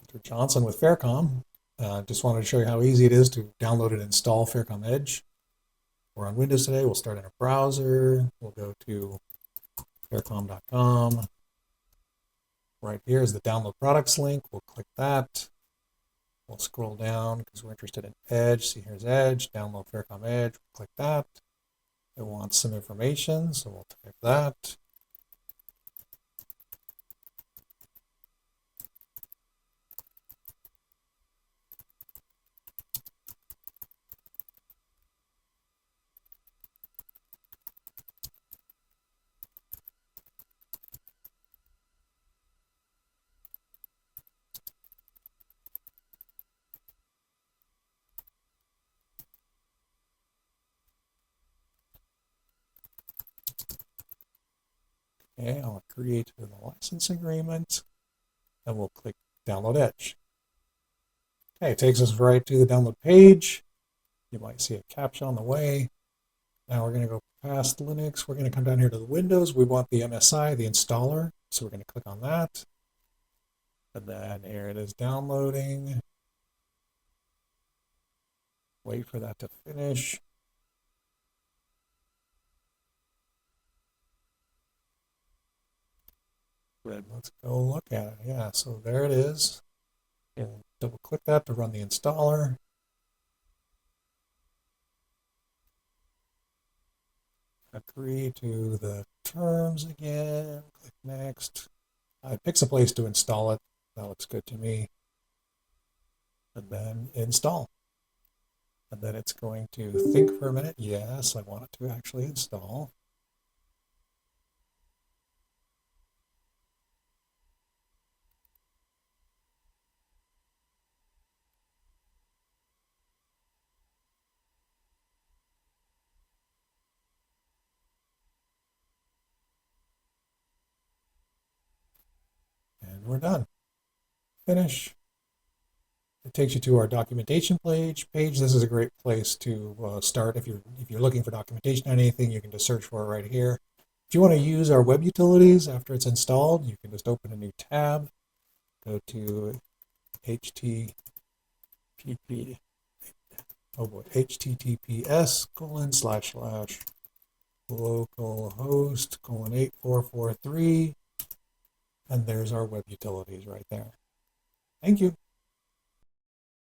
Dr. Johnson with FairCom. Just wanted to show you how easy it is to download and install FairCom Edge. We're on Windows today. We'll start in a browser. We'll go to faircom.com. Right here is the download products link. We'll click that. We'll scroll down because we're interested in Edge. See, here's Edge. Download FairCom Edge. We'll click that. It wants some information, so we'll type that. Okay, I'll create the license agreement, and we'll click Download Edge. Okay, it takes us right to the download page. You might see a captcha on the way. Now we're going to go past Linux. We're going to come down here to the Windows. We want the MSI, the installer, so we're going to click on that. And then here it is downloading. Wait for that to finish. Good, let's go look at it. Yeah, so there it is. And double click that to run the installer. Agree to the terms again. Click next. It picks a place to install it. That looks good to me. And then install. And then it's going to think for a minute. Yes, I want it to actually install. And we're done. Finish. It takes you to our documentation page. This is a great place to start. If you're looking for documentation on anything, you can just search for it right here. If you want to use our web utilities after it's installed, you can just open a new tab. Go to https://localhost:8443, and there's our web utilities right there. Thank you.